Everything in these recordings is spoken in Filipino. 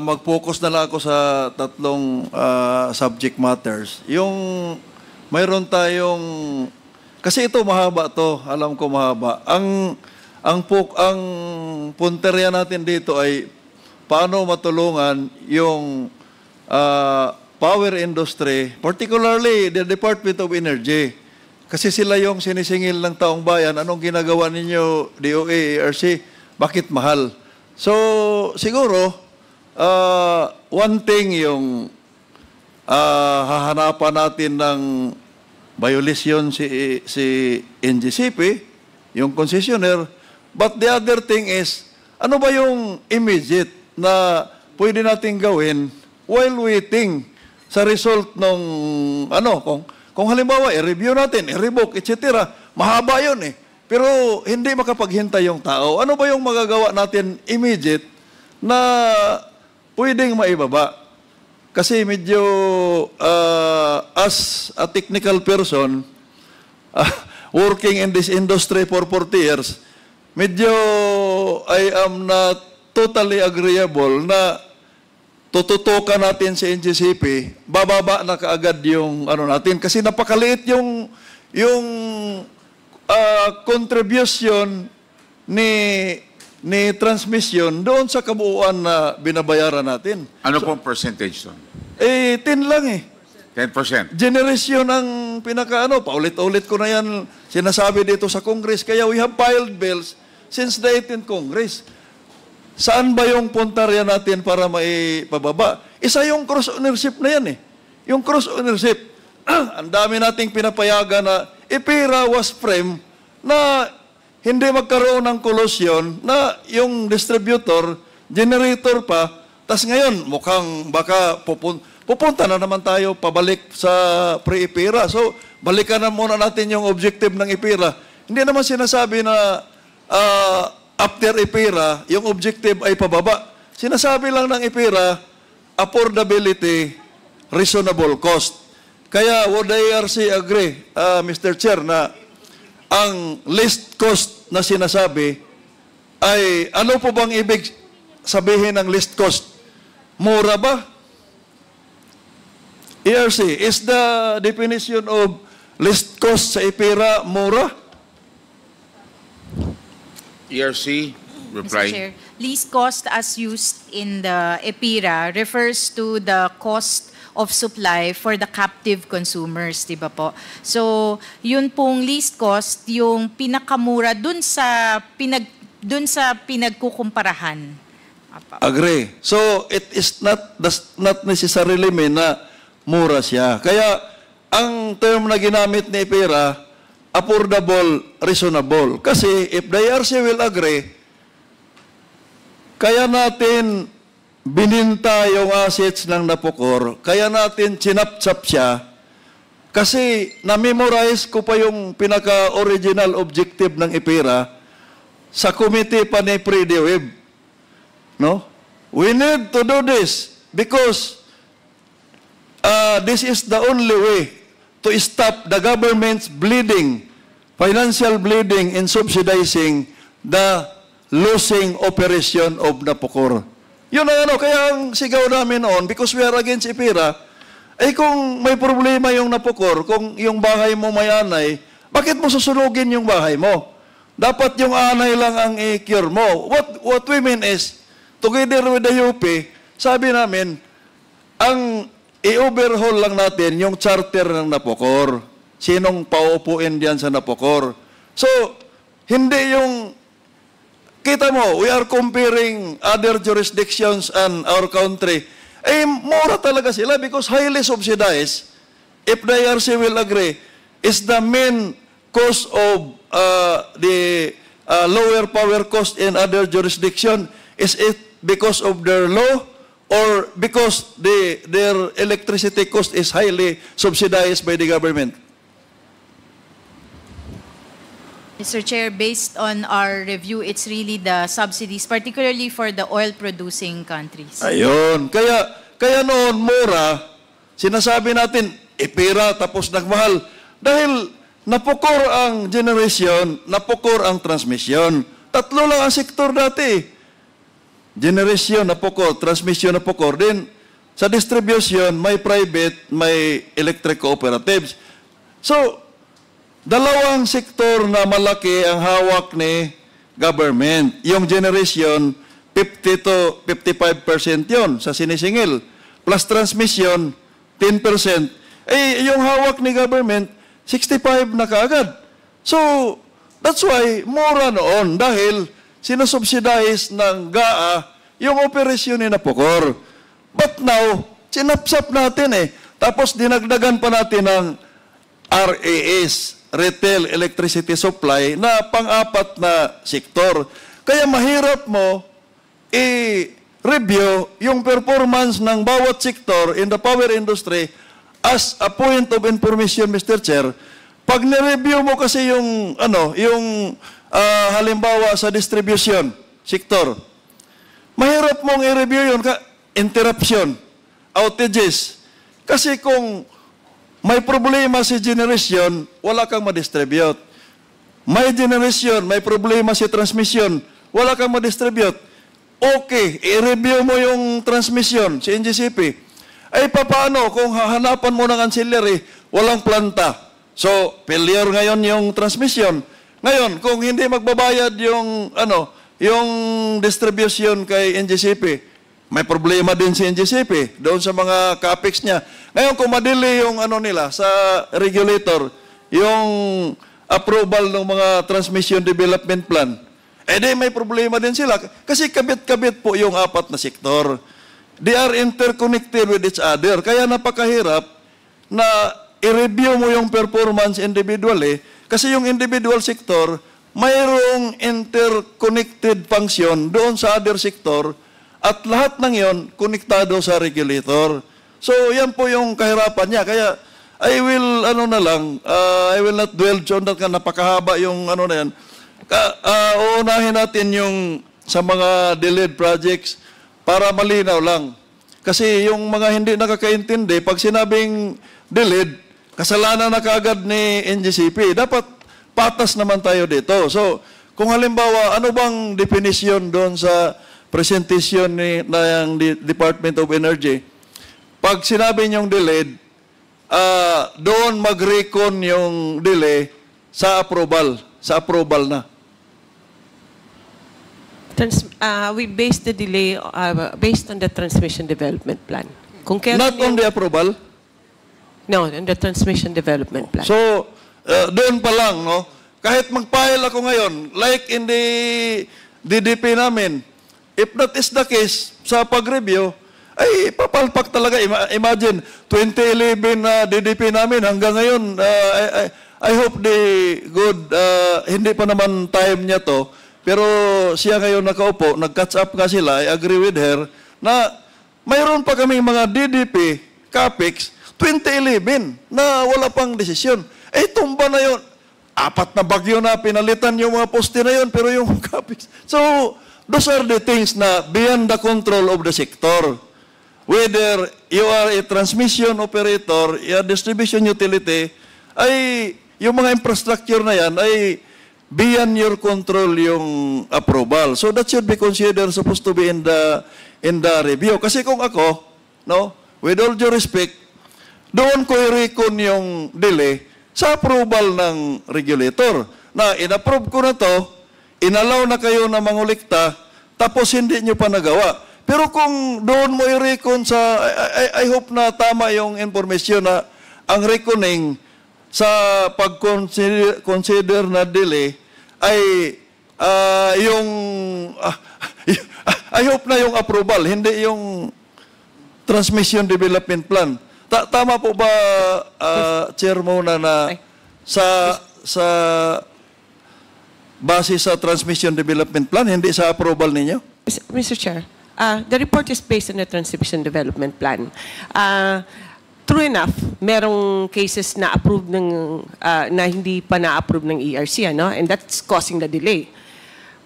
Mag-focus na lang ako sa tatlong subject matters. Yung mayroon tayong, kasi ito mahaba to, alam ko mahaba. Ang punterya natin dito ay paano matulungan yung power industry, particularly the Department of Energy. Kasi sila yung sinisingil ng taong bayan, anong ginagawa ninyo, DOE, ERC, bakit mahal? So, siguro, one thing yung hahanapan natin ng violation si NGCP, yung concessionaire, but the other thing is, ano ba yung immediate na pwede natin gawin while waiting sa result ng, kung halimbawa, i-review natin, i-revoke, etc. Mahaba yun eh. Pero hindi makapaghintay yung tao. Ano ba yung magagawa natin immediate na pwedeng maibaba? Kasi medyo, as a technical person, working in this industry for 40 years, medyo I am not totally agreeable na tututukan natin si NGCP, bababa na kaagad yung natin. Kasi napakaliit yung contribution ni transmission doon sa kabuuan na binabayaran natin. Ano pong percentage doon? 10 lang eh. 10%? Generation ang paulit-ulit ko na yan sinasabi dito sa Congress. Kaya we have filed bills since the 18th Congress. Saan ba yung puntarya natin para maipababa? Isa yung cross-ownership na yan eh. Yung cross-ownership, ang dami nating pinapayagan na IPERA was framed na hindi magkaroon ng kolosyon na yung distributor, generator pa, tas ngayon mukhang baka pupunta na naman tayo pabalik sa pre-IPERA. So, balikan na muna natin yung objective ng IPERA. Hindi naman sinasabi na after IPERA, yung objective ay pababa. Sinasabi lang ng IPERA, affordability, reasonable cost. Kaya would IRC agree, Mr. Chair, na ang least cost na sinasabi ay ano po bang ibig sabihin ng least cost? Mura ba? ERC, is the definition of least cost sa IPERA mura? ERC, reply. Mr. Chair, least cost as used in the IPERA refers to the cost of supply for the captive consumers, di ba po? So, yun pong least cost, yung pinakamura dun sa pinagkukumparahan. Agree. So, it is does not necessarily mean na mura siya. Kaya, ang term na ginamit ni IPERA, affordable, reasonable. Kasi if the IRC will agree, kaya natin bininta yung assets ng Napocor, kaya natin chinapchap siya, kasi na-memorize ko pa yung pinaka-original objective ng IPERA sa committee pa ni Freddy Webb. No? We need to do this because this is the only way to stop the government's bleeding, financial bleeding in subsidizing the losing operation of Napocor. Yun ang kaya ang sigaw namin noon, because we are against IPERA, kung may problema yung Napocor, kung yung bahay mo may anay, bakit mo susunugin yung bahay mo? Dapat yung anay lang ang i-cure mo. What we mean is, together with the UP, sabi namin, ang i-overhaul lang natin yung charter ng Napocor. Sinong paupuin diyan sa Napocor? So, hindi yung, kita mo, we are comparing other jurisdictions and our country. Mura talaga sila because highly subsidized, if the IRC will agree, is the main cause of the lower power cost in other jurisdiction. Is it because of their law or because their electricity cost is highly subsidized by the government? Mr. Chair, based on our review, it's really the subsidies, particularly for the oil-producing countries. Ayun. Kaya noon, mura, sinasabi natin, IPERA tapos nagmahal. Dahil Napocor ang generation, Napocor ang transmission. Tatlo lang ang sektor dati. generation na POCOR, transmission na POCOR, then sa distribution, may private, may electric cooperatives. So, dalawang sektor na malaki ang hawak ni government. Yung generation, 50 to 55% yon sa sinisingil. Plus transmission, 10%. Eh, yung hawak ni government, 65 na kaagad. So, that's why, mura noon. Dahil, sinusubsidize ng GAA yung operasyon ni POCOR. But now, sinapsap natin eh. Tapos, dinagdagan pa natin ng RES, Retail Electricity Supply, na pang-apat na sektor. Kaya mahirap mo i-review yung performance ng bawat sektor in the power industry as a point of information, Mr. Chair. Pag ni-review mo kasi yung, halimbawa sa distribution sector, mahirap mong i-review yun, interruption, outages. Kasi kung may problema si generation, wala kang ma-distribute. May generation, may problema si transmission, wala kang ma-distribute. Okay, i-review mo yung transmission, si NGCP. Ay, paano kung hahanapan mo ng ancillary, walang planta? So, failure ngayon yung transmission. Ngayon, kung hindi magbabayad yung, yung distribution kay NGCP, may problema din si NGCP doon sa mga capex niya. Ngayon, kung madili yung nila sa regulator, yung approval ng mga transmission development plan, di may problema din sila. Kasi kabit-kabit po yung apat na sektor. They are interconnected with each other. Kaya napakahirap na i-review mo yung performance individually kasi yung individual sector mayroong interconnected function doon sa other sector at lahat ng yon konektado sa regulator. So, yan po yung kahirapan niya. Kaya, I will, I will not dwell on that, napakahaba yung na yan. Uunahin natin yung sa mga delayed projects para malinaw lang. Kasi yung mga hindi nakakaintindi, pag sinabing delayed, kasalanan na kaagad ni NGCP. Dapat patas naman tayo dito. So, kung halimbawa, ano bang definition doon sa presentation ng Department of Energy? Pag sinabi niyong delayed, doon mag-recon yung delay sa approval. Sa approval na. We based the delay based on the transmission development plan. Kung Not on the approval? No, on the transmission development plan. So, doon pa lang, no? Kahit mag-file ako ngayon, like in the DDP namin, if that is the case, sa pag-review, ay papalpak talaga. Imagine, 2011 na DDP namin, hanggang ngayon, I hope hindi pa naman time niya to, pero siya ngayon nakaupo, nag-catch up nga sila, I agree with her, na mayroon pa kaming mga DDP, CAPEX, 2011, na wala pang desisyon. Tumba na yun. 4 na bagyo na, pinalitan yung mga poste na yun, pero yung CAPEX. So, those are the things na beyond the control of the sector. Whether you are a transmission operator, a distribution utility, ay yung mga infrastructure na yan ay beyond your control yung approval. So that should be considered supposed to be in the review. Kasi kung ako, no, with all due respect, doon ko i-recon yung delay sa approval ng regulator. Na in-approve ko na to, inalaw na kayo na mangulikta, tapos hindi nyo pa nagawa. Pero kung doon mo i-recon sa, I hope na tama yung information na ang reckoning sa pag-consider na delay ay I hope na yung approval, hindi yung transmission development plan. Tama po ba, Chair Mona, na sa base sa transmission development plan, hindi sa approval ninyo? Mr. Chair, the report is based on the transmission development plan. True enough, merong cases na approved na hindi pa na-approve ng ERC, and that's causing the delay.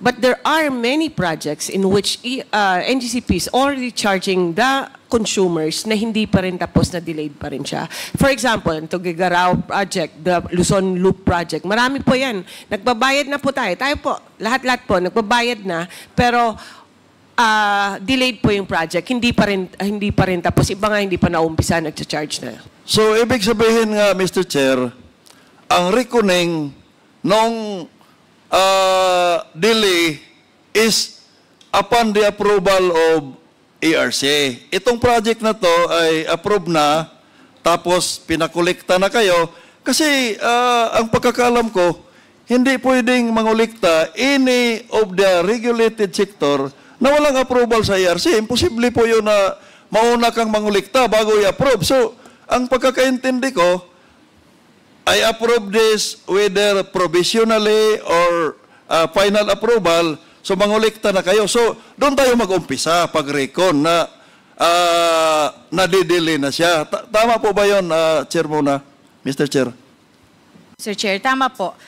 But there are many projects in which NGCP is already charging the consumers na hindi pa rin tapos, na delayed pa rin siya. For example, ito Gigarao project, the Luzon Loop project, marami po yan. Nagbabayad na po tayo. Tayo po, lahat-lahat po, nagbabayad na. Pero delayed po yung project. Hindi pa rin tapos. Iba nga hindi pa naumpisa, nagcha-charge na. So, ibig sabihin nga, Mr. Chair, ang reckoning nung delay is upon the approval of ERC. Itong project na to ay approved na, tapos pinakolekta na kayo. Kasi ang pagkakalam ko, hindi pwedeng mangulikta any of the regulated sector na walang approval sa ERC. Imposible po yun na mauna kang mangulikta bago i-approve. So, ang pagkakaintindi ko, I approve this whether provisionally or final approval, so mangulikta na kayo. So, doon tayo mag-umpisa pag-recon na nadidili na siya. Tama po ba yun, Chair muna, Mr. Chair? Sir Chair, tama po.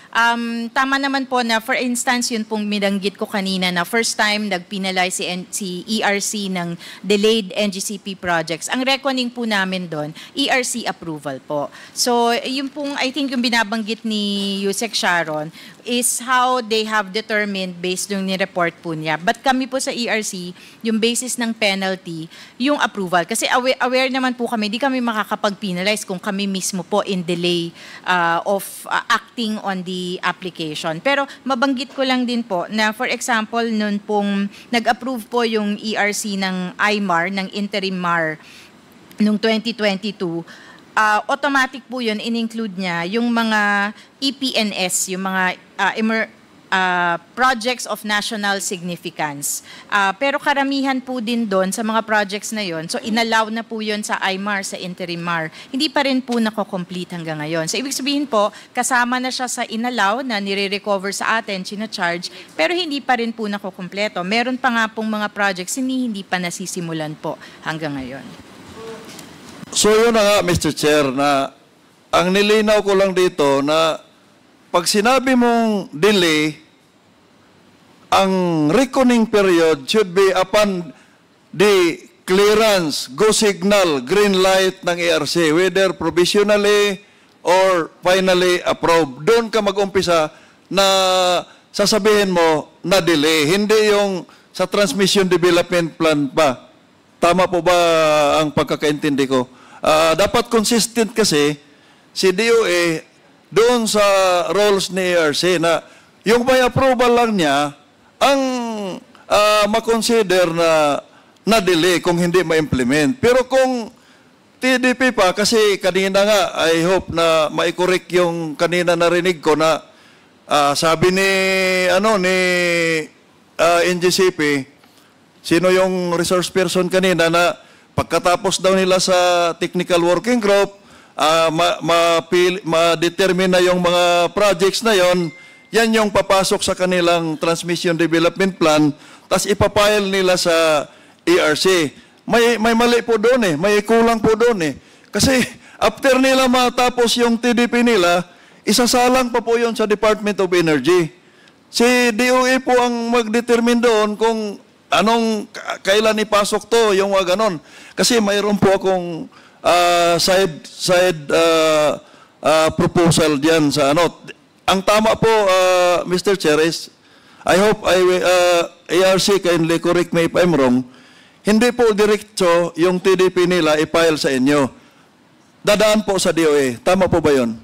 Tama naman po na, for instance, yun pong minanggit ko kanina na first time nag-penalize si ERC ng delayed NGCP projects. Ang reckoning po namin doon, ERC approval po. So, yun pong, I think yung binabanggit ni Yusek Sharon is how they have determined based yung ni-report po niya. But kami po sa ERC, yung basis ng penalty, yung approval. Kasi aware naman po kami, di kami makakapag-penalize kung kami mismo po in delay of acting on the application. Pero mabanggit ko lang din po na for example, noon pong nag-approve po yung ERC ng IMAR, ng interim MAR, noong 2022, automatic po yun, in-include niya yung mga EPNS, yung mga projects of national significance. Pero karamihan po din doon sa mga projects na yon, so inallow na po yun sa IMAR, sa interim MAR. Hindi pa rin po nako-complete hanggang ngayon. So ibig sabihin po, kasama na siya sa inallow na nire-recover sa atin, china-charge, pero hindi pa rin po nako-kompleto. Meron pa nga pong mga projects hindi pa nasisimulan po hanggang ngayon. So yun na nga, Mr. Chair, na ang nilinaw ko lang dito na pag sinabi mong delay, ang reckoning period should be upon the clearance, go signal, green light ng ERC, whether provisionally or finally approved. Doon ka mag-umpisa na sasabihin mo na delay, hindi yung sa transmission development plan pa. Tama po ba ang pagkakaintindi ko? Dapat consistent kasi si DOE doon sa roles ni ERC na yung may approval lang niya ang makonsider na delay kung hindi ma-implement. Pero kung TDP pa, kasi kanina nga, I hope na ma-correct yung kanina narinig ko na sabi ni NGCP, sino yung resource person kanina na pagkatapos daw nila sa technical working group, ma-determine na yung mga projects na yon, yan yung papasok sa kanilang transmission development plan, tas ipapile nila sa ERC. May mali po doon may kulang po doon Kasi after nila matapos yung TDP nila, isasalang pa po yun sa Department of Energy. Si DOE po ang mag-determine doon kung kailan ipasok to, yung ganon. Kasi mayroon po akong side proposal diyan sa Ang tama po, Mr. Chair, is I hope ARC kindly correct me if I'm wrong, hindi po diretso yung TDP nila i-file sa inyo. Dadaan po sa DOE. Tama po ba yun?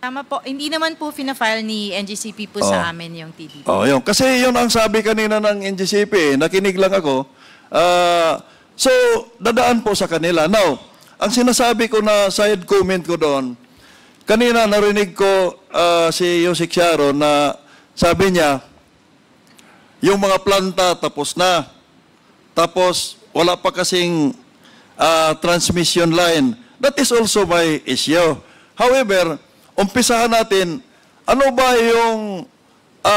Tama po. Hindi naman po fina-file ni NGCP po sa amin yung TDP. Yun. Kasi yun ang sabi kanina ng NGCP. Nakinig lang ako. So, dadaan po sa kanila. Now, ang sinasabi ko na side comment ko doon, kanina narinig ko si Yusek Sharon na sabi niya, yung mga planta tapos na. Tapos wala pa kasing transmission line. That is also my issue. However, umpisahan natin, ano ba yung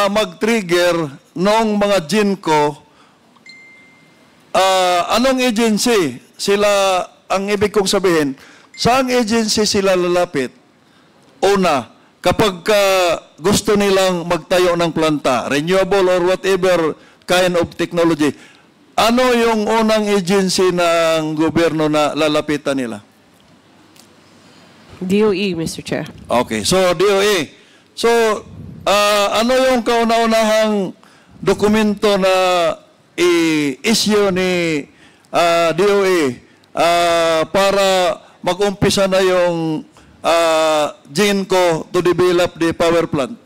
mag-trigger ng mga GENCO? Anong agency sila, ang ibig kong sabihin, saan agency sila lalapit? Una, kapag gusto nilang magtayo ng planta, renewable or whatever kind of technology, ano yung unang agency ng gobyerno na lalapitan nila? DOE, Mr. Chair. Okay, so DOE. So, ano yung kauna-unahang dokumento na i-issue ni DOE para mag-umpisa na yung GENCO to develop the power plant?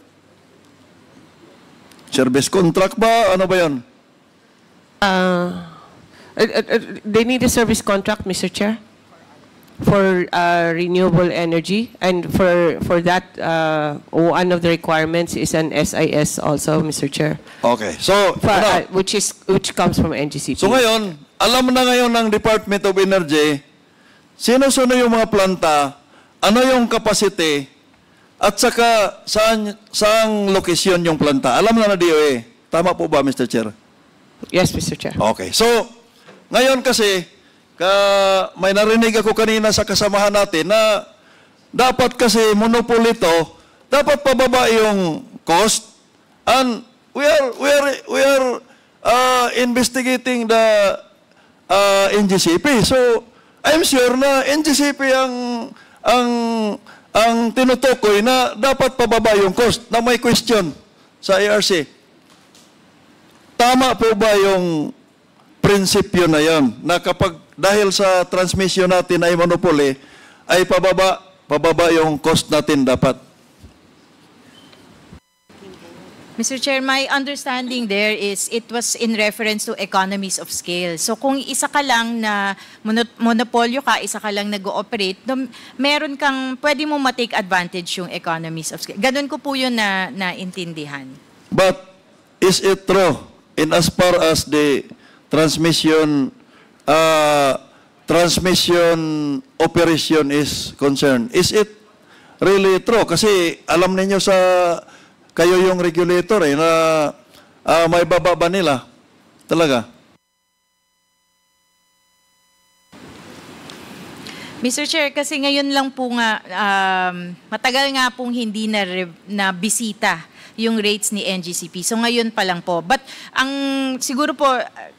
Service contract ba? Ano ba yun? They need a service contract, Mr. Chair, for renewable energy, and for that, one of the requirements is an SIS also, Mr. Chair, Okay. So, which comes from NGCP. so ngayon, alam na ngayon ng Department of Energy, sino-sino yung mga planta, ano yung capacity, at saka saang lokasyon yung planta. Alam na DOE. Tama po ba, Mr. Chair? Yes, Mr. Chair. Okay. So, ngayon kasi, may narinig ako kanina sa kasamahan natin na dapat kasi monopoly to, dapat pababa yung cost, and we are investigating the NGCP. So, I'm sure na NGCP ang tinutukoy na dapat pababa yung cost, na may question sa ARC. Tama po ba yung prinsipyo na yon, na kapag dahil sa transmission natin ay monopoly, ay pababa yung cost natin dapat? Mr. Chair, my understanding there is it was in reference to economies of scale. So kung isa ka lang na monopolyo ka, isa ka lang nag-ooperate, meron kang, pwede mo ma-take advantage yung economies of scale. Ganun ko po yun na naintindihan. But is it true in as far as the transmission operation is concerned? Is it really true? Kasi alam ninyo kayo yung regulator na may bababa nila. Talaga. Mr. Chair, kasi ngayon lang po nga, matagal nga pong hindi na bisita yung rates ni NGCP. So ngayon pa lang po. But siguro po,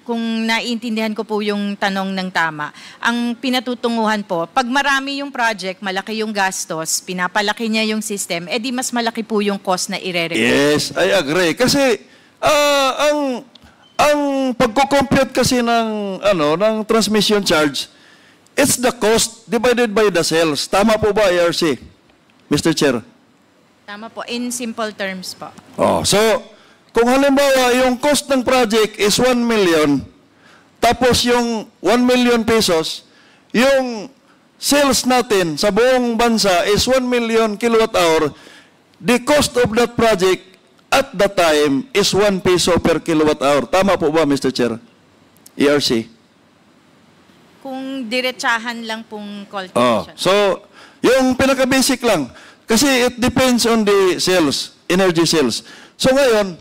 kung naiintindihan ko po yung tanong ng tama, ang pinatutunguhan po, pag marami yung project, malaki yung gastos, pinapalaki niya yung system, edi mas malaki po yung cost na ire-require. Yes, I agree. Kasi ang pagko-compute kasi ng transmission charge, it's the cost divided by the sales. Tama po ba, ARC? Mr. Chair? Tama po, in simple terms po. So, kung halimbawa yung cost ng project is 1 million, tapos yung 1 million pesos, yung sales natin sa buong bansa is 1 million kilowatt hour, the cost of that project at that time is 1 peso per kilowatt hour. Tama po ba, Mr. Chair? ERC? Kung diretsahan lang pong calculation. So, yung pinaka-basic lang. Kasi it depends on the sales, energy sales. So ngayon,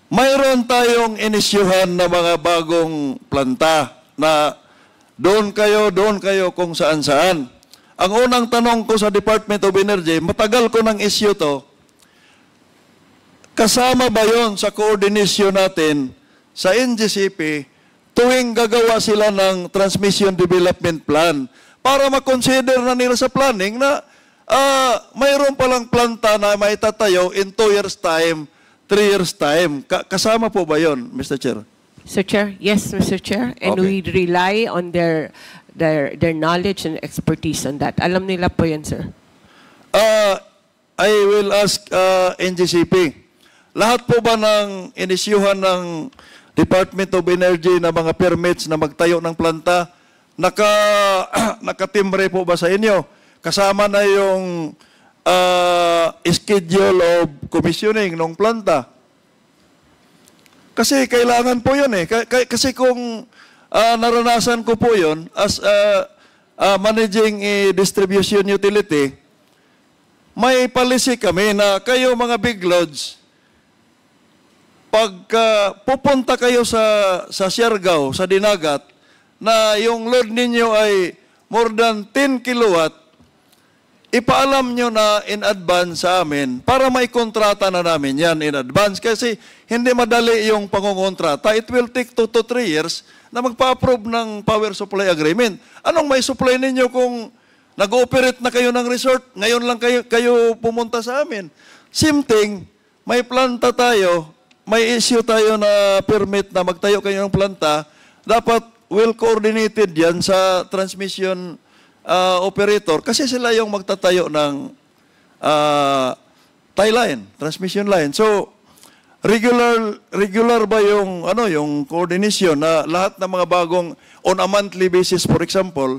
mayroon tayong inisyuhan na mga bagong planta na doon kayo kung saan-saan. Ang unang tanong ko sa Department of Energy, matagal ko ng issue to, kasama ba yon sa coordination natin sa NGCP tuwing gagawa sila ng Transmission Development Plan para makonsider na nila sa planning na mayroon palang planta na may tatayo in 2 years time, 3 years time. Kasama po ba yon, Mr. Chair? Mr. Chair, yes, Mr. Chair, and Okay. we rely on their knowledge and expertise on that. Alam nila po yan, sir. I will ask NGCP. Lahat po ba ng inisyuhan ng Department of Energy na mga permits na magtayo ng planta, nakatimbre po ba sa inyo? Kasama na yung schedule of commissioning ng planta. Kasi kailangan po yun eh. Kasi kung naranasan ko po yun as managing a distribution utility, may policy kami na kayo mga big loads, pag pupunta kayo sa Siargao, sa Dinagat, na yung load ninyo ay more than 10 kilowatt, ipaalam nyo na in advance sa amin para may kontrata na namin yan in advance. Kasi hindi madali yung pangongontrata. It will take 2 to 3 years na magpa-approve ng power supply agreement. Anong may supply ninyo kung nag-ooperate na kayo ng resort, ngayon lang kayo pumunta sa amin? Same thing, may planta tayo, may issue tayo na permit na magtayo kayo ng planta, dapat well coordinated yan sa transmission operator kasi sila yung magtatayo ng tie line, transmission line. So, regular ba yung yung coordination na lahat ng mga bagong on a monthly basis, for example,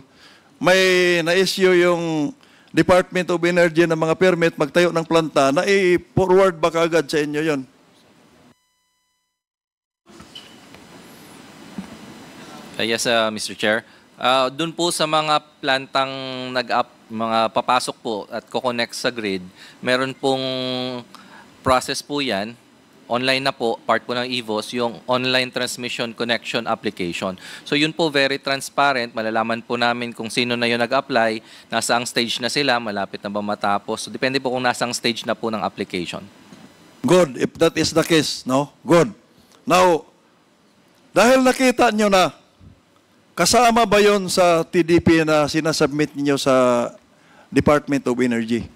may na-issue yung Department of Energy ng mga permit magtayo ng planta, na i-forward ba kaagad sa inyo yon? Yes, Mr. Chair. Doon po sa mga plantang mga papasok po at ko-connect sa grid, meron pong process po yan. Online na po, part po ng EVOS, yung online transmission connection application. So yun po very transparent, malalaman po namin kung sino na yun nag-apply, nasaang stage na sila, malapit na ba matapos. So depende po kung nasaang stage na po ng application. Good, if that is the case, no? Good. Now, dahil nakita nyo na, kasama ba yun sa TDP na sinasubmit niyo sa Department of Energy?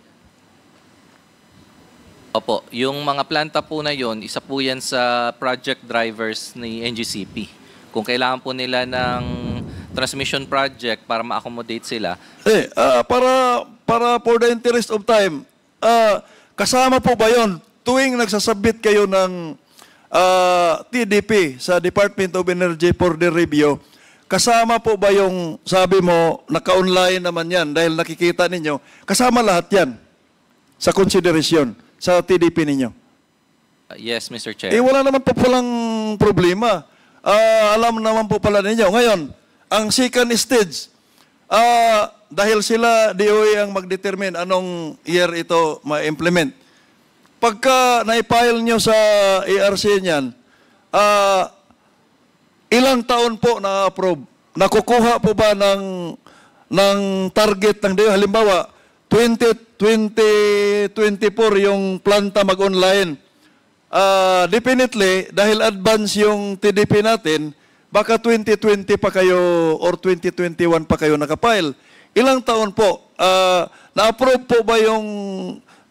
Opo, yung mga planta po na yon, isa po yan sa project drivers ni NGCP. Kung kailangan po nila ng transmission project para ma-accommodate sila. Para for the interest of time, kasama po ba yon tuwing nagsasubmit kayo ng TDP sa Department of Energy for the review? Kasama po ba yung sabi mo, naka-online naman yan dahil nakikita ninyo, kasama lahat yan sa consideration sa TDP ninyo? Yes, Mr. Chair. Wala naman po palang problema. Alam naman po pala ninyo. Ngayon, ang second stage, dahil sila, DOE ang mag-determine anong year ito ma-implement. Pagka na-file nyo sa ERC niyan, ilang taon po na-approve? Nakukuha po ba ng target ng DOE? Halimbawa, 2024 yung planta mag-online. Definitely, dahil advance yung TDP natin, baka 2020 pa kayo or 2021 pa kayo nakapile. Ilang taon po? Na-approve po ba yung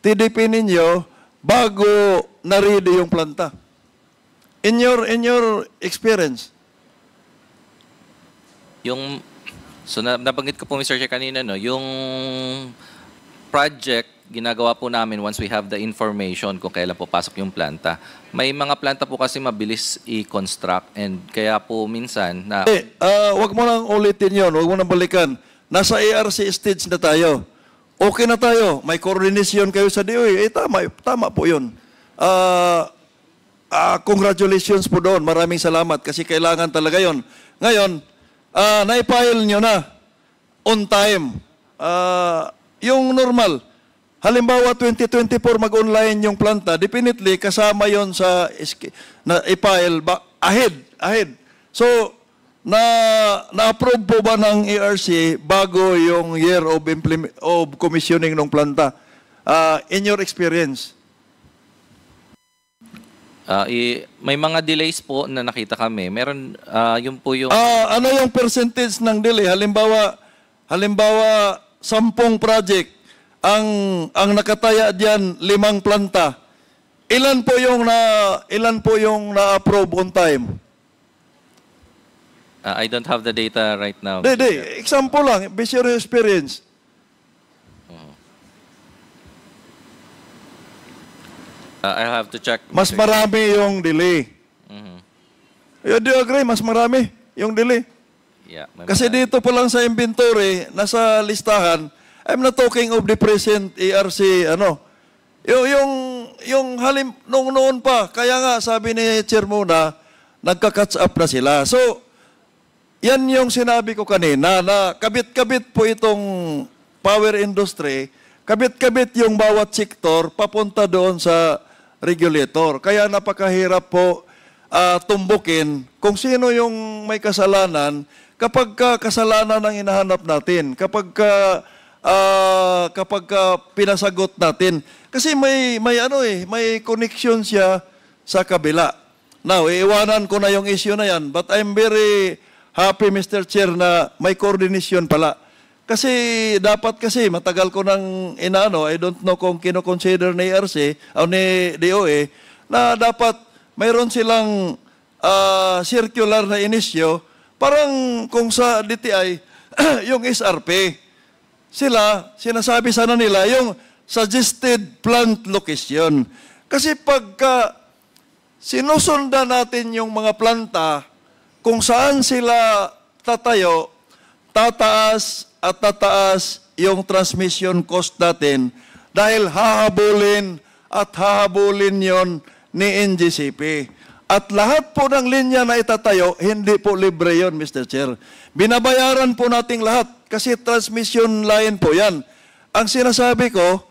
TDP ninyo bago na-ready yung planta? In your experience? Nabanggit ko po, Mr. Chair, kanina, no, yung project, ginagawa po namin once we have the information kung kailan po pasok yung planta. May mga planta po kasi mabilis i-construct and kaya po minsan na... wag mo nang ulitin yon, wag mo nang balikan. Nasa ARC stage na tayo. Okay na tayo. May coordination kayo sa DOE. Tama po yun. Congratulations po doon. Maraming salamat kasi kailangan talaga yon. Ngayon, na-file nyo na on time. Yung normal, halimbawa 2024 mag-online yung planta, definitely kasama yon sa i-file ahead. So, na-approve po ba ng ERC bago yung year of commissioning ng planta? In your experience? May mga delays po na nakita kami. Meron, yun po yung... ano yung percentage ng delay? Halimbawa 10 project, ang nakataya diyan 5 planta. Ilan po yung na-approve on time? I don't have the data right now. Example lang, based on your experience. I'll have to check. Mas marami yung delay. Do you agree? Mas marami yung delay. Yeah, kasi dito pa lang sa inventory, nasa listahan, I'm not talking of the present ERC, yung nung noon pa, kaya nga sabi ni Chair Muna, nagka-catch up na sila. So, yan yung sinabi ko kanina, na kabit-kabit po itong power industry, kabit-kabit yung bawat sektor papunta doon sa regulator. Kaya napakahirap po tumbukin kung sino yung may kasalanan kapag kasalanan ang hinahanap natin, kapag pinasagot natin. Kasi may connection siya sa kabila. Now, iiwanan ko na yung issue na yan, but I'm very happy, Mr. Chair, na may coordination pala. Kasi dapat matagal ko nang I don't know kung kino-consider ni ERC o ni DOE na dapat mayroon silang circular na inisyo, parang kung sa DTI, yung SRP, sinasabi sana nila yung suggested plant location. Kasi pagka sinusundan natin yung mga planta, kung saan sila tatayo, tataas at tataas yung transmission cost natin dahil hahabulin at hahabulin yon ni NGCP. At lahat po ng linya na itatayo, hindi po libre yon, Mr. Chair. Binabayaran po nating lahat kasi transmission line po yan. Ang sinasabi ko,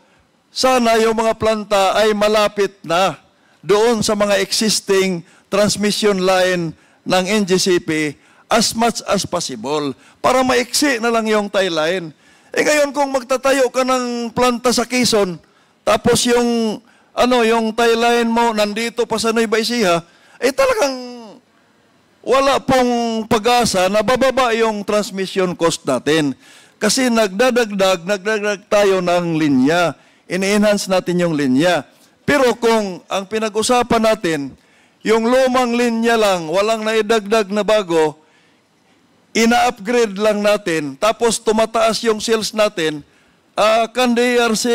sana yung mga planta ay malapit na doon sa mga existing transmission line ng NGCP as much as possible para maiksi na lang yung tie line. Ngayon kung magtatayo ka ng planta sa Quezon, tapos yung tie line mo nandito pa sa Nueva Ecija, talagang wala pong pag-asa na bababa yung transmission cost natin. Kasi nagdadagdag tayo ng linya. Ini-enhance natin yung linya. Pero kung ang pinag-usapan natin, yung lumang linya lang, walang naidagdag na bago, ina-upgrade lang natin, tapos tumataas yung sales natin, can the ERC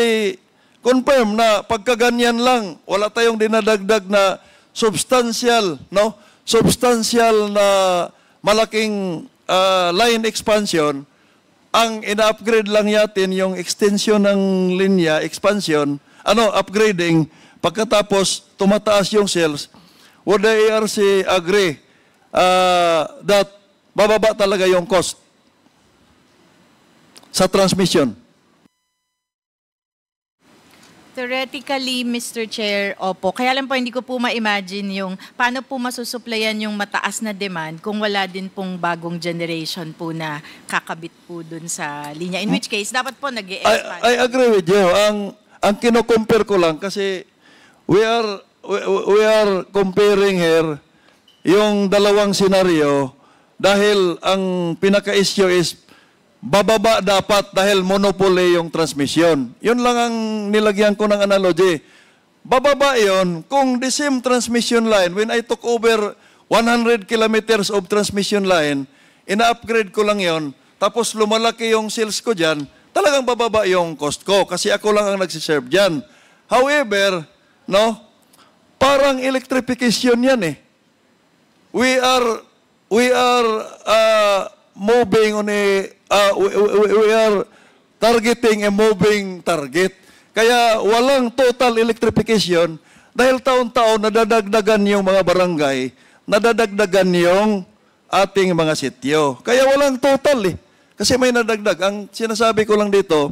confirm na pagkaganyan lang, wala tayong dinadagdag na substantial na malaking line expansion, ang ina-upgrade lang natin yung extension ng linya, expansion, upgrading, pagkatapos tumataas yung sales, would the ERC agree that bababa talaga yung cost sa transmission? Theoretically, Mr. Chair, opo. Kaya lang po hindi ko po ma-imagine yung paano po masusuplayan yung mataas na demand kung wala din pong bagong generation po na kakabit po dun sa linya. In which case, dapat po nag-expand. I agree with you. Ang kino-compare ko lang kasi we are comparing here yung dalawang senaryo dahil ang pinaka-issue is bababa dapat dahil monopoly yung transmission. Yun lang ang nilagyan ko ng analogy. Bababa yun kung the same transmission line, when I took over 100 kilometers of transmission line, ina-upgrade ko lang yon, tapos lumalaki yung sales ko dyan, talagang bababa yung cost ko kasi ako lang ang nagsiserve dyan. However, parang electrification yan eh. We are moving on we are targeting a moving target. Kaya walang total electrification dahil taon-taon nadadagdagan yung mga barangay, nadadagdagan yung ating mga sityo. Kaya walang total eh. Kasi may nadagdag. Ang sinasabi ko lang dito,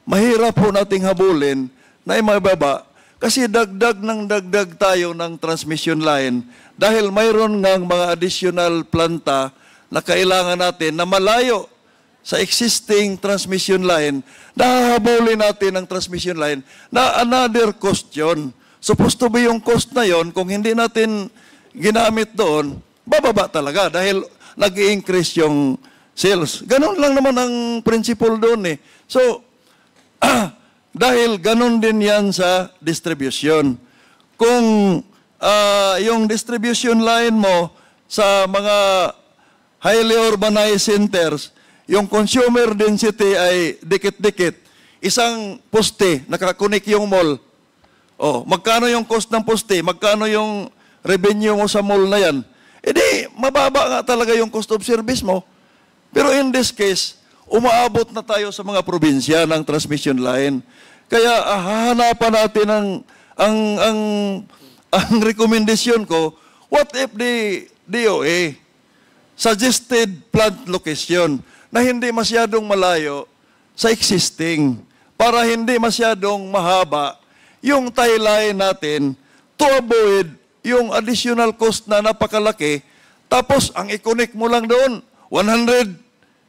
mahirap po nating habulin na mababa kasi dagdag tayo ng transmission line dahil mayroon ngang mga additional planta na kailangan natin na malayo sa existing transmission line, nahahabulin natin ang transmission line na another cost yun. Supposed to be yung cost na yon, kung hindi natin ginamit doon, bababa talaga dahil nag-i-increase yung sales. Ganon lang naman ang principle doon eh. So, dahil ganon din yan sa distribution. Kung yung distribution line mo sa mga highly urbanized centers, yung consumer density ay dikit-dikit. Isang poste, nakakunik yung mall. Magkano yung cost ng poste? Magkano yung revenue mo sa mall na yan? Di, mababa nga talaga yung cost of service mo. Pero in this case, umaabot na tayo sa mga probinsya ng transmission line. Kaya hahanapan natin ang recommendation ko, what if the DOA suggested plant location na hindi masyadong malayo sa existing para hindi masyadong mahaba yung tie line natin to avoid yung additional cost na napakalaki. Tapos, ang i-connect mo lang doon, 100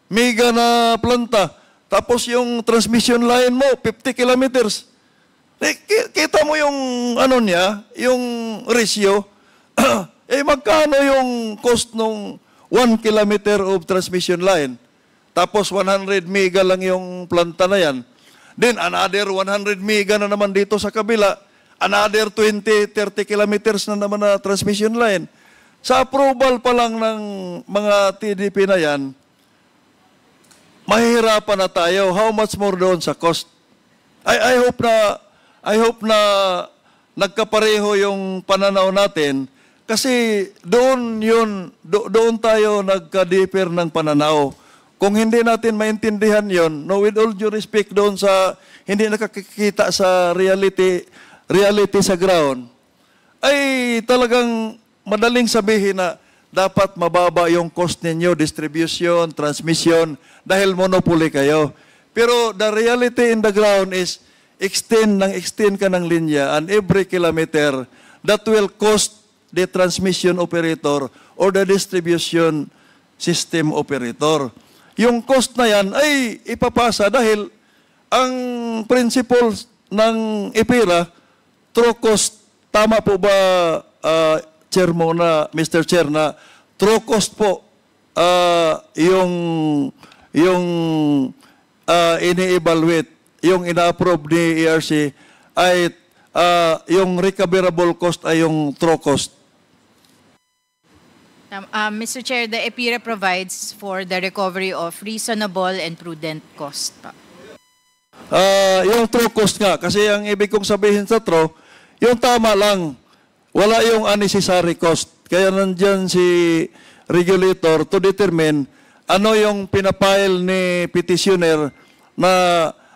mega na planta. Tapos yung transmission line mo, 50 kilometers. Kita mo yung yung ratio. Magkano yung cost nung 1 kilometer of transmission line? Tapos 100 mega lang yung planta na yan. Then another 100 mega na naman dito sa kabila. another 20, 30 kilometers na naman na transmission line. Sa approval pa lang ng mga TDP na yan, mahihirapan na tayo. How much more doon sa cost? I hope na nagkapareho yung pananaw natin kasi doon tayo nagka-differ ng pananaw. Kung hindi natin maintindihan yon, no, with all due respect doon sa hindi nakakikita sa reality sa ground, ay talagang madaling sabihin na dapat mababa yung cost ninyo, distribution, transmission, dahil monopoly kayo. Pero the reality in the ground is extend ka ng linya, and every kilometer that will cost the transmission operator or the distribution system operator. Yung cost na yan ay ipapasa dahil ang principles ng EPIRA, true cost, tama po ba, Chair muna, Mr. Chair, na true cost po yung ini-evaluate, yung ina-approve ni ERC ay yung recoverable cost ay yung true cost. Mr. Chair, the EPIRA provides for the recovery of reasonable and prudent cost. Yung true cost nga, kasi ang ibig kong sabihin sa true, yung tama lang, wala yung unnecessary cost. Kaya nandyan si regulator to determine ano yung pinapile ni petitioner na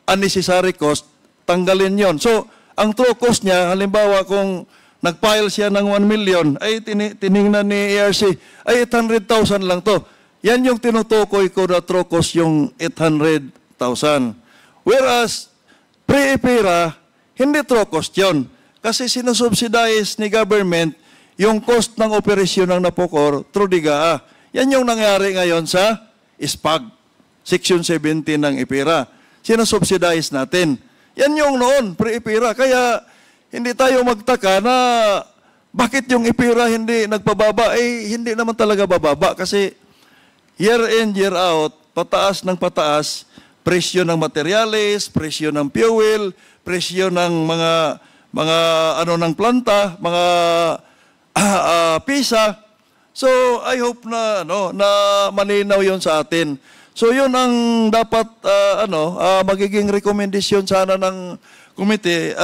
unnecessary cost, tanggalin yon. So, ang true cost niya, halimbawa kung nag-file siya ng 1 million, ay tiningnan ni ERC, ay 800,000 lang to. Yan yung tinutukoy ko na true cost, yung 800,000. Whereas, pre-EPIRA, hindi true cost yun. Kasi sinusubsidize ni government yung cost ng operasyon ng Napocor through DIGA. Yan yung nangyari ngayon sa SPAG, Section 17 ng EPIRA. Sinusubsidize natin. Yan yung noon, pre-EPIRA. Kaya, hindi tayo magtaka na bakit yung EPIRA hindi nagpababa. Hindi naman talaga bababa kasi year in, year out, pataas ng pataas, presyo ng materyales, presyo ng fuel, presyo ng mga ng planta, mga pisa. So I hope na na malinaw 'yon sa atin. So 'yun ang dapat magiging recommendation sana ng committee.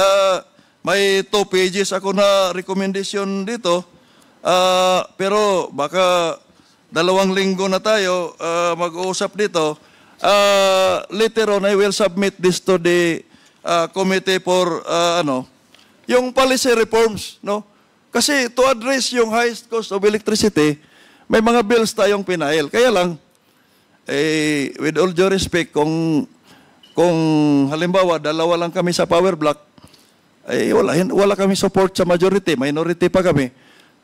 May 2 pages ako na recommendation dito. Pero baka 2 linggo na tayo mag-uusap dito. Later on, I will submit this to the committee for, yung policy reforms, no? Kasi to address yung highest cost of electricity, may mga bills tayong pinail. Kaya lang, with all due respect, kung halimbawa, 2 lang kami sa power block, wala kami support sa majority, minority pa kami.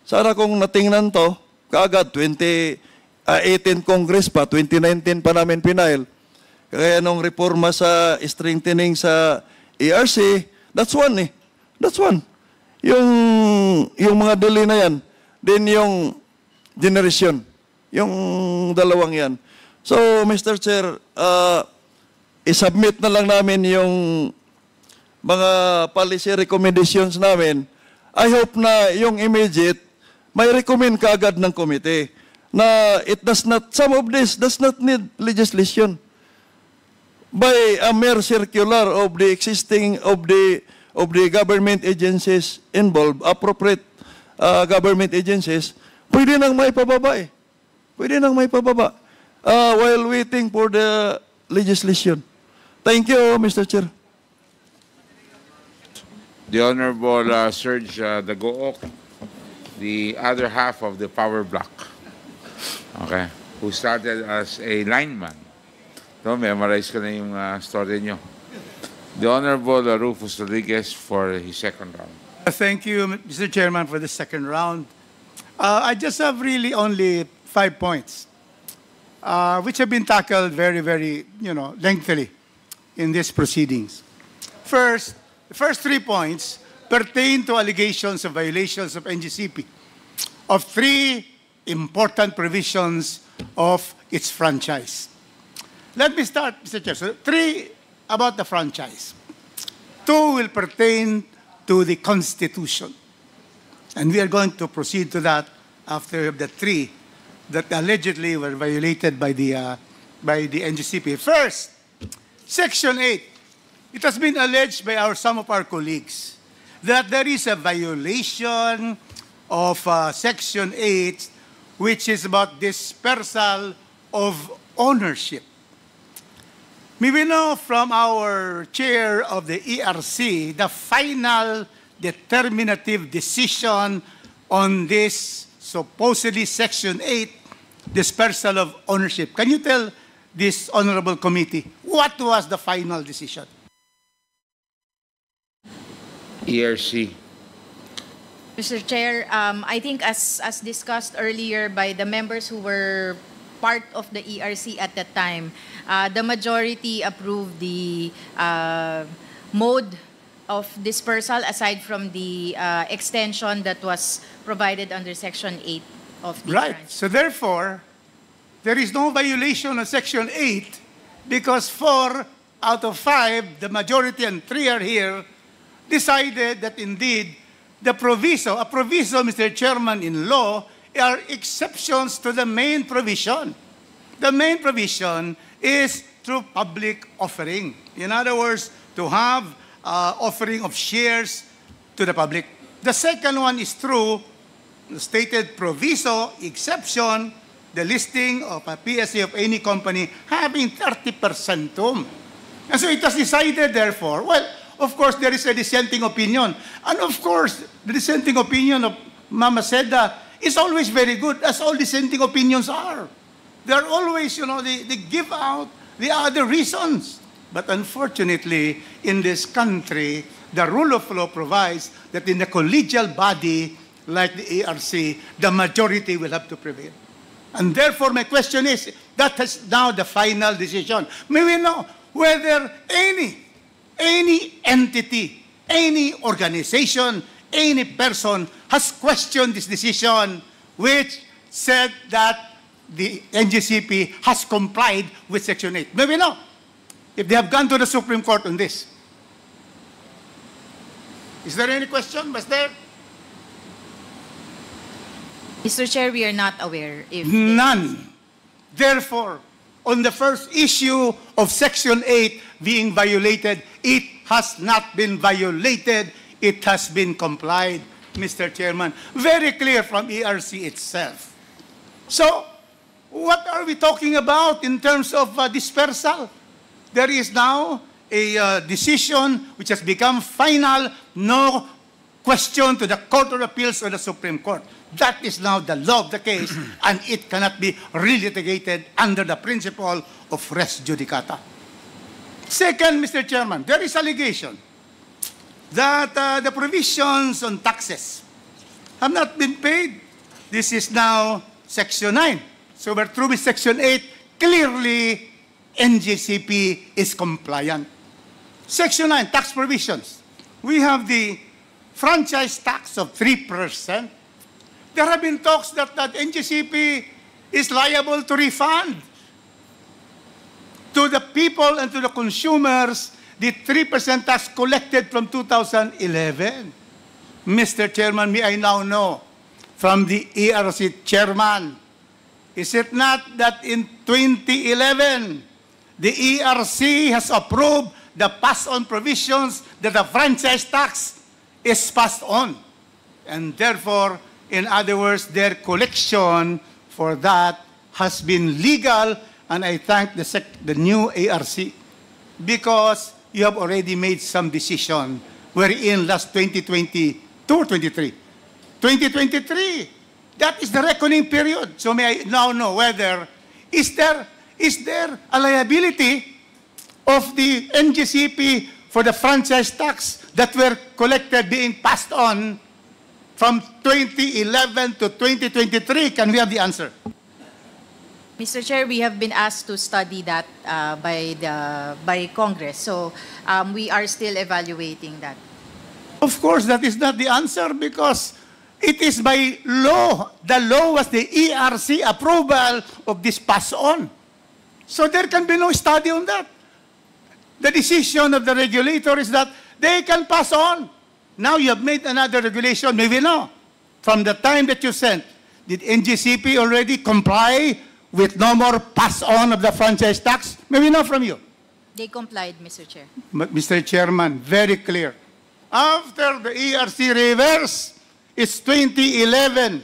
Sana kung natingnan to, kaagad 2018 Congress pa, 2019 pa namin pinail. Kaya nung reforma sa strengthening sa ERC, that's one eh. That's one. Yung mga delay na yan, then yung generation, yung 2 yan. So, Mr. Chair, isubmit na lang namin yung mga policy recommendations namin. I hope na yung immediate, may recommend kaagad ng committee na some of this does not need legislation. By a mere circular of the existing, of the government agencies involved, appropriate government agencies, pwede nang may pababa eh. Pwede nang may pababa while waiting for the legislation. Thank you, Mr. Chair. The Honorable Serge Dagook, the other half of the power block, okay, who started as a lineman. So, memorize ko na yung story nyo. The Honorable Rufus Rodriguez for his second round. Thank you, Mr. Chairman, for the second round. I just have really only 5 points, which have been tackled very, very, lengthily in these proceedings. First, the first 3 points pertain to allegations of violations of NGCP of 3 important provisions of its franchise. Let me start, Mr. Chair. So 3 about the franchise. 2 will pertain to the Constitution. And we are going to proceed to that after the three that allegedly were violated by the NGCP. First, Section 8. It has been alleged by some of our colleagues that there is a violation of Section 8, which is about dispersal of ownership. May we know from our chair of the ERC the final determinative decision on this supposedly Section 8 dispersal of ownership. Can you tell this honorable committee what was the final decision? ERC. Mr. Chair, I think as discussed earlier by the members who were part of the ERC at that time, the majority approved the mode of dispersal aside from the extension that was provided under Section 8 of the Right. tranche. So therefore, there is no violation of Section 8 because 4 out of 5, the majority and 3 are here, decided that indeed the proviso, a proviso, Mr. Chairman, in law, are exceptions to the main provision. The main provision is through public offering. In other words, to have offering of shares to the public. The second one is through the stated proviso, exception, the listing of a PSA of any company having 30%. And so it was decided, therefore, well, of course, there is a dissenting opinion. And of course, the dissenting opinion of Mama Seda is always very good, as all dissenting opinions are. They're always, they give out the other reasons. But unfortunately, in this country, the rule of law provides that in a collegial body like the ERC, the majority will have to prevail. And therefore, my question is, that is now the final decision. May we know whether any entity, any organization, any person has questioned this decision, which said that the NGCP has complied with Section 8. May we know if they have gone to the Supreme Court on this. Is there any question? Was there? Mr. Chair, we are not aware if... None. Therefore, on the first issue of Section 8 being violated, it has not been violated. It has been complied, Mr. Chairman. Very clear from ERC itself. So, what are we talking about in terms of dispersal? There is now a decision which has become final, no question to the Court of Appeals or the Supreme Court. That is now the law of the case, and it cannot be relitigated under the principle of res judicata. Second, Mr. Chairman, there is allegation that the provisions on taxes have not been paid. This is now Section 9. So we're through with Section 8. Clearly, NGCP is compliant. Section 9, tax provisions. We have the franchise tax of 3%. There have been talks that NGCP is liable to refund to the people and to the consumers the 3% tax collected from 2011. Mr. Chairman, may I now know from the ERC chairman, is it not that in 2011, the ERC has approved the pass-on provisions that the franchise tax is passed on? And therefore, in other words, their collection for that has been legal, and I thank the new ARC because you have already made some decision wherein last 2022 or 23. 2023, that is the reckoning period. So may I now know whether is there a liability of the NGCP for the franchise tax that were collected being passed on from 2011 to 2023? Can we have the answer? Mr. Chair, we have been asked to study that by Congress. So we are still evaluating that. Of course, that is not the answer because it is by law. The law was the ERC approval of this pass on. So there can be no study on that. The decision of the regulator is that they can pass on Now you have made another regulation. May we know, from the time that you sent, did NGCP already comply with no more pass-on of the franchise tax? May we know from you? They complied, Mr. Chair. Mr. Chairman, very clear. After the ERC reverse its 2011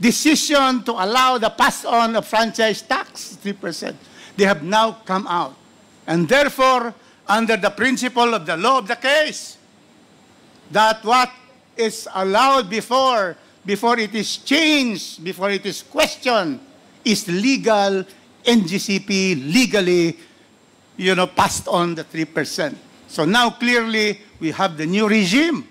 decision to allow the pass-on of franchise tax, 3%, they have now come out. And therefore, under the principle of the law of the case, that what is allowed before it is changed, before it is questioned, is legal. NGCP legally, passed on the 3%. So now clearly we have the new regime,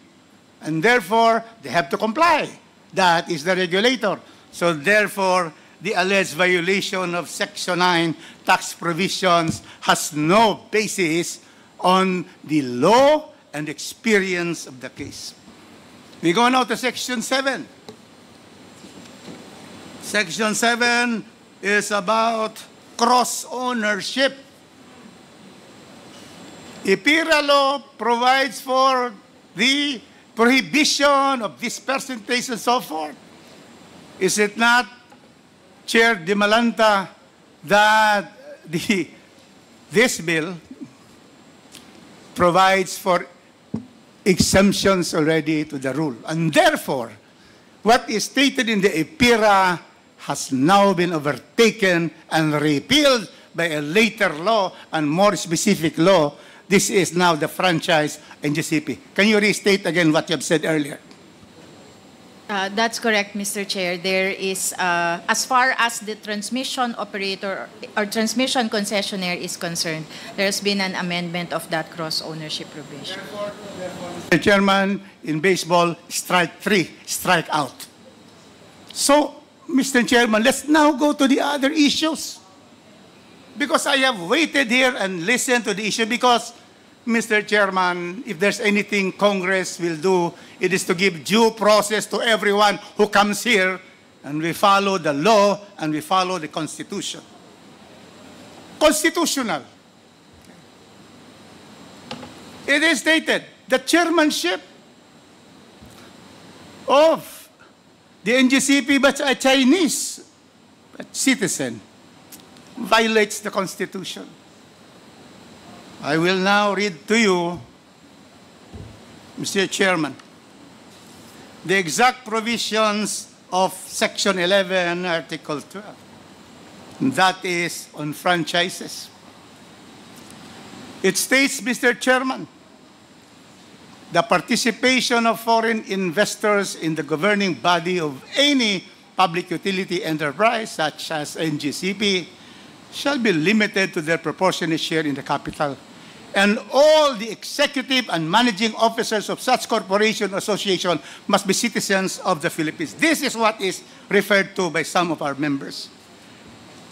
and therefore they have to comply. That is the regulator. So therefore, the alleged violation of Section 9 tax provisions has no basis on the law and experience of the case. We go now to Section 7. Section 7 is about cross-ownership. EPIRA law provides for the prohibition of this percentage and so forth. Is it not, Chair De Malanta, that this bill provides for exemptions already to the rule? And therefore, what is stated in the EPIRA has now been overtaken and repealed by a later law and more specific law. This is now the franchise NGCP. Can you restate again what you have said earlier? That's correct, Mr. Chair. There is, as far as the transmission operator or transmission concessionaire is concerned, there has been an amendment of that cross-ownership provision. Mr. Chairman, in baseball, strike 3, strike out. So, Mr. Chairman, let's now go to the other issues. Because I have waited here and listened to the issue because, Mr. Chairman, if there's anything Congress will do, it is to give due process to everyone who comes here, and we follow the law and we follow the Constitution. Constitutional. It is stated, the chairmanship of the NGCP by a Chinese citizen violates the Constitution. I will now read to you, Mr. Chairman, the exact provisions of Section 11, Article 12. That is on franchises. It states, Mr. Chairman, the participation of foreign investors in the governing body of any public utility enterprise, such as NGCP, shall be limited to their proportionate share in the capital. And all the executive and managing officers of such corporation or association must be citizens of the Philippines. This is what is referred to by some of our members.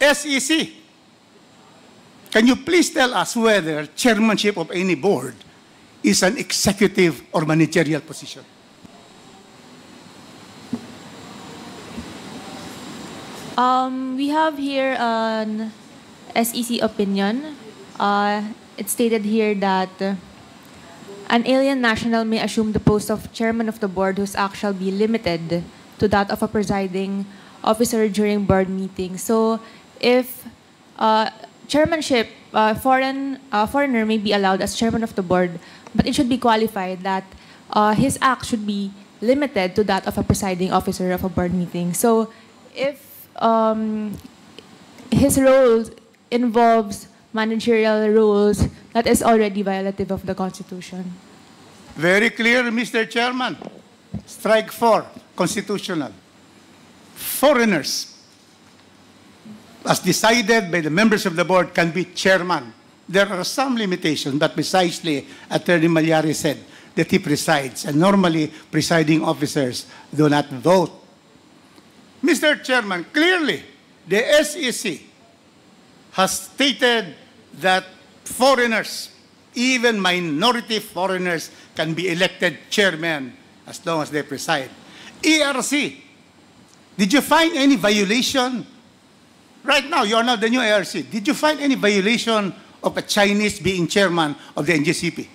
SEC, can you please tell us whether chairmanship of any board is an executive or managerial position? We have here an SEC opinion. It's stated here that an alien national may assume the post of chairman of the board whose act shall be limited to that of a presiding officer during board meetings. So if chairmanship, foreigner may be allowed as chairman of the board, but it should be qualified that his act should be limited to that of a presiding officer of a board meeting. So if his role involves managerial rules, that is already violative of the Constitution. Very clear, Mr. Chairman. Strike 4, constitutional. Foreigners, as decided by the members of the board, can be chairman. There are some limitations, but precisely, Attorney Malyari said that he presides, and normally presiding officers do not vote. Mr. Chairman, clearly, the SEC has stated that foreigners, even minority foreigners, can be elected chairman as long as they preside. ERC, did you find any violation? Right now, you are now the new ERC. Did you find any violation of a Chinese being chairman of the NGCP?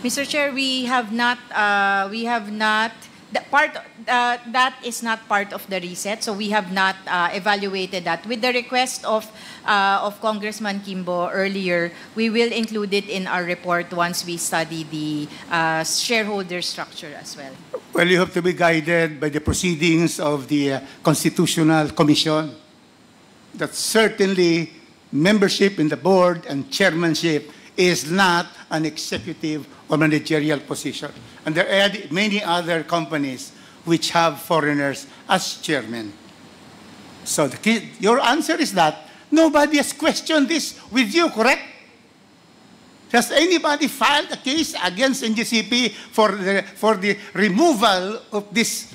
Mr. Chair, we have not, that is not part of the reset, so we have not evaluated that. With the request of Congressman Kimbo earlier, we will include it in our report once we study the shareholder structure as well. Well, you have to be guided by the proceedings of the Constitutional Commission. That certainly membership in the board and chairmanship is not an executive or managerial position. And there are many other companies which have foreigners as chairmen. So your answer is that nobody has questioned this with you, correct? Has anybody filed a case against NGCP for the removal of this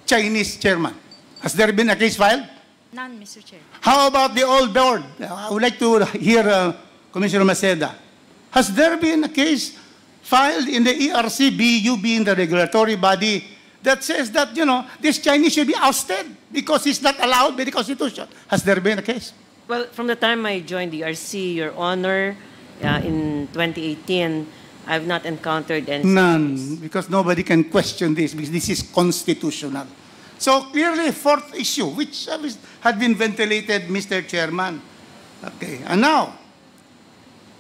Chinese chairman? Has there been a case filed? None, Mr. Chair. How about the old board? I would like to hear Commissioner Maceda. Has there been a case filed in the ERC, you being the regulatory body, that says that, this Chinese should be ousted because he's not allowed by the Constitution? Has there been a case? Well, from the time I joined the ERC, Your Honor, in 2018, I've not encountered any. None, because nobody can question this, because this is constitutional. So clearly, fourth issue, which had been ventilated, Mr. Chairman. Okay, and now,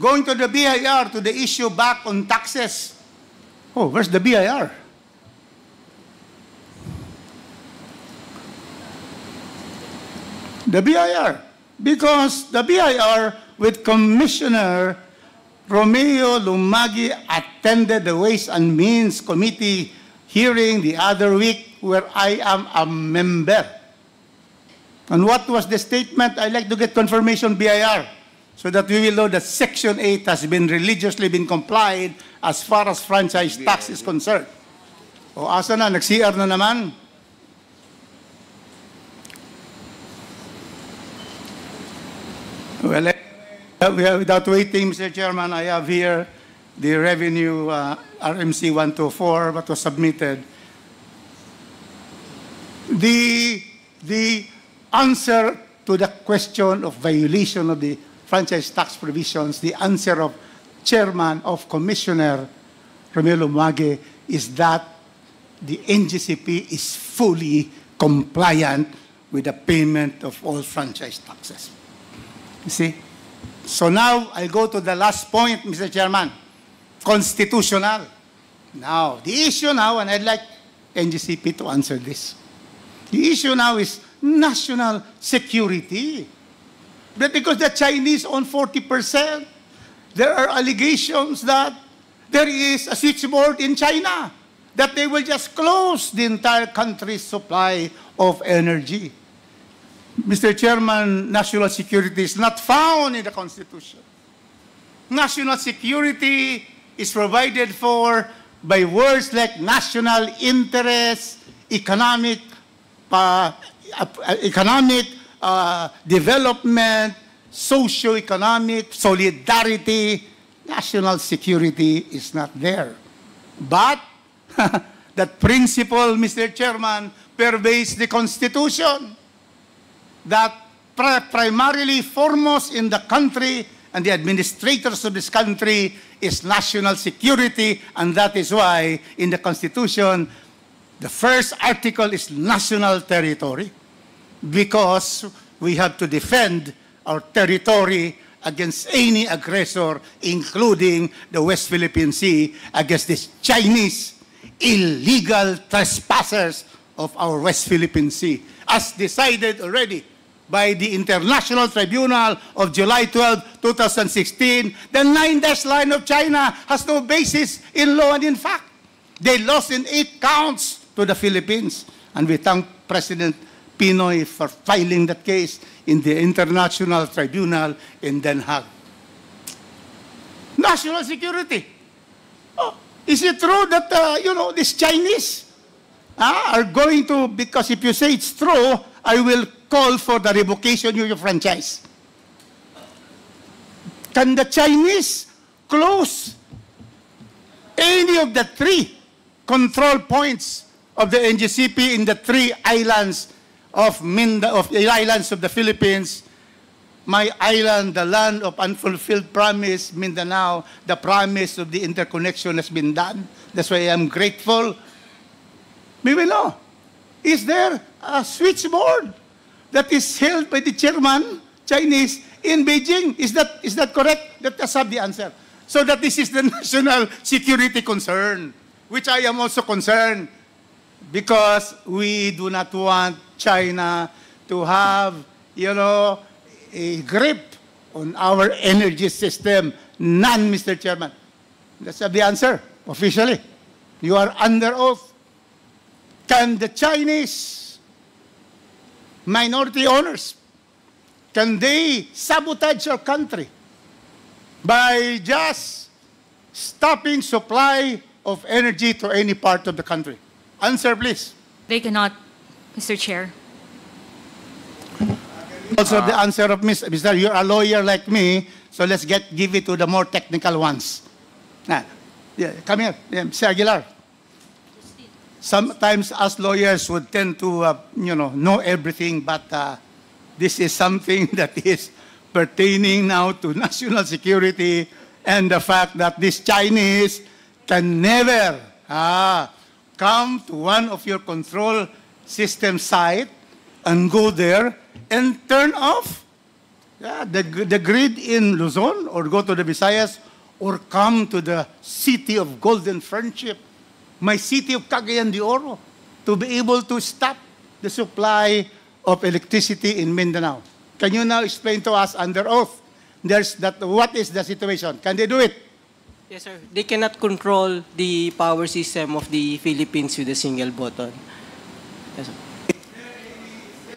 going to the BIR, to the issue back on taxes. Oh, where's the BIR? The BIR. Because the BIR, with Commissioner Romeo Lumagi, attended the Ways and Means Committee hearing the other week, where I am a member. And what was the statement? I'd like to get confirmation, BIR, so that we will know that Section 8 has been religiously complied as far as franchise tax is concerned. O asa na, nag-CR na naman. Well, without waiting, Mr. Chairman, I have here the revenue RMC 124, what was submitted. The answer to the question of violation of the franchise tax provisions, the answer of Chairman of Commissioner Romeo Lumagi is that the NGCP is fully compliant with the payment of all franchise taxes. You see? So now I go to the last point, Mr. Chairman, constitutional. Now, the issue now, and I'd like NGCP to answer this. The issue now is national security. But because the Chinese own 40%, there are allegations that there is a switchboard in China, that they will just close the entire country's supply of energy. Mr. Chairman, national security is not found in the Constitution. National security is provided for by words like national interest, economic development, socio-economic solidarity. National security is not there. But that principle, Mr. Chairman, pervades the Constitution, that primarily foremost in the country and the administrators of this country is national security, and that is why in the Constitution, the first article is national territory, because we have to defend our territory against any aggressor, including the West Philippine Sea, against these Chinese illegal trespassers of our West Philippine Sea, as decided already by the International Tribunal of July 12, 2016. The 9-dash line of China has no basis in law and in fact. They lost in 8 counts to the Philippines. And we thank President Pinoy for filing that case in the International Tribunal in Den Haag. National security. Oh, is it true that, these Chinese are going to, because if you say it's true, I will call for the revocation of your franchise. Can the Chinese close any of the 3 control points of the NGCP in the 3 islands of the islands of the Philippines my island, the land of unfulfilled promise, Mindanao, the promise of the interconnection has been done. That's why I'm grateful. We will know. Is there a switchboard that is held by the chairman, Chinese, in Beijing? Is that correct? Let us have the answer. So that this is the national security concern, which I am also concerned, because we do not want China to have, a grip on our energy system. None, Mr. Chairman. Let's have the answer, officially. You are under oath. Can the Chinese minority owners, can they sabotage our country by just stopping supply of energy to any part of the country? Answer, please. They cannot, Mr. Chair. Also, the answer of Mr. You're a lawyer like me, so let's give it to the more technical ones. Come here, Mr. Aguilar. Sometimes us lawyers would tend to, know everything, but this is something that is pertaining now to national security and the fact that these Chinese can never come to one of your control system site and go there and turn off the grid in Luzon, or go to the Visayas, or come to the city of Golden Friendship, my city of Cagayan de Oro, to be able to stop the supply of electricity in Mindanao. Can you now explain to us under oath what is the situation? Can they do it? Yes, sir. They cannot control the power system of the Philippines with a single button. Yes, sir.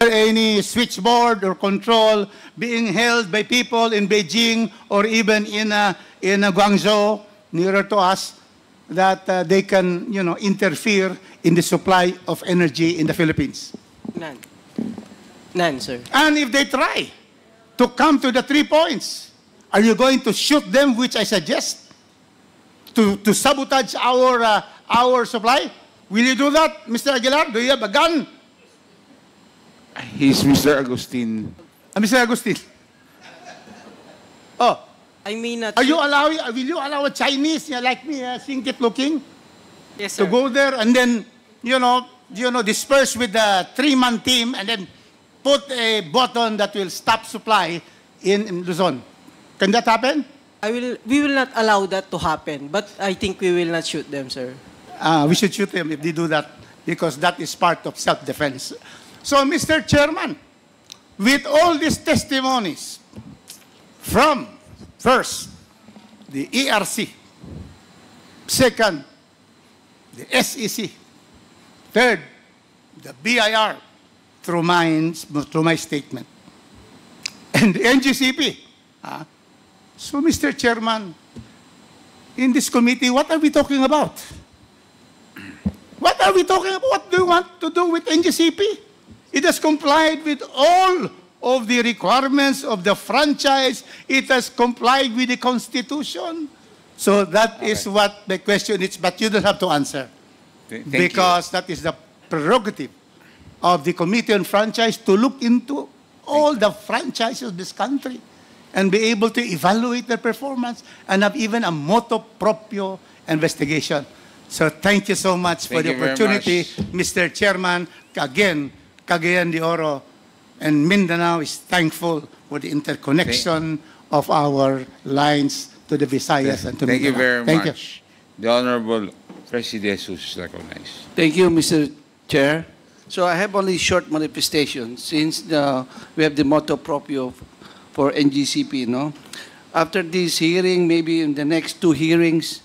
Is there any switchboard or control being held by people in Beijing or even in Guangzhou, nearer to us, that they can, interfere in the supply of energy in the Philippines? None. None, sir. And if they try to come to the 3 points, are you going to shoot them, which I suggest, to sabotage our supply? Will you do that, Mr. Aguilar? Do you have a gun? He's Mr. Agustin. Mr. Agustin. Oh. I mean, will you allow a Chinese like me, singkit looking, yes, sir, to go there and then, disperse with the 3-man team and then put a button that will stop supply in Luzon? Can that happen? We will not allow that to happen, but I think we will not shoot them, sir. We should shoot them if they do that, because that is part of self-defense. So, Mr. Chairman, with all these testimonies from, first, the ERC, second, the SEC, third, the BIR, through my statement, and the NGCP. So, Mr. Chairman, in this committee, what are we talking about? What are we talking about? What do you want to do with NGCP? It has complied with all of the requirements of the franchise. It has complied with the Constitution. So that is what the question is, but you don't have to answer. Because that is the prerogative of the Committee on Franchise to look into all the franchises of this country and be able to evaluate their performance and have even a motu proprio investigation. So thank you so much for the opportunity, Mr. Chairman. Again, Cagayan de Oro and Mindanao is thankful for the interconnection of our lines to the Visayas and to Mindanao. Thank you very much. You. The Honorable President is recognized. Thank you, Mr. Chair. So I have only short manifestation since we have the motto proprio for NGCP, no? After this hearing, maybe in the next 2 hearings,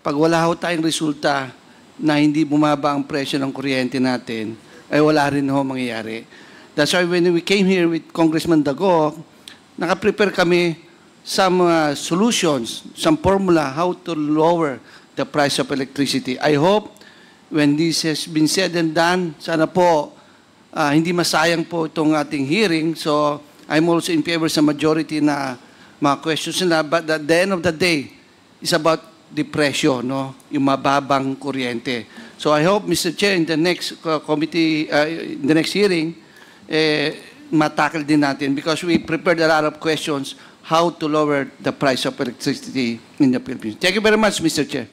pag wala ho tayong resulta na hindi bumaba ang presyo ng kuryente natin, ay wala rin ho mangyayari. That's why when we came here with Congressman Dago, naka-prepare kami some solutions, some formula how to lower the price of electricity. I hope when this has been said and done, sana po hindi masayang po itong ating hearing. So I'm also in favor sa majority na mga questions nila. But at the end of the day, it's about the presyo, no? Yung mababang kuryente. So I hope, Mr. Chair, in the next committee, in the next hearing, matakal din natin because we prepared a lot of questions how to lower the price of electricity in the Philippines. Thank you very much, Mr. Chair.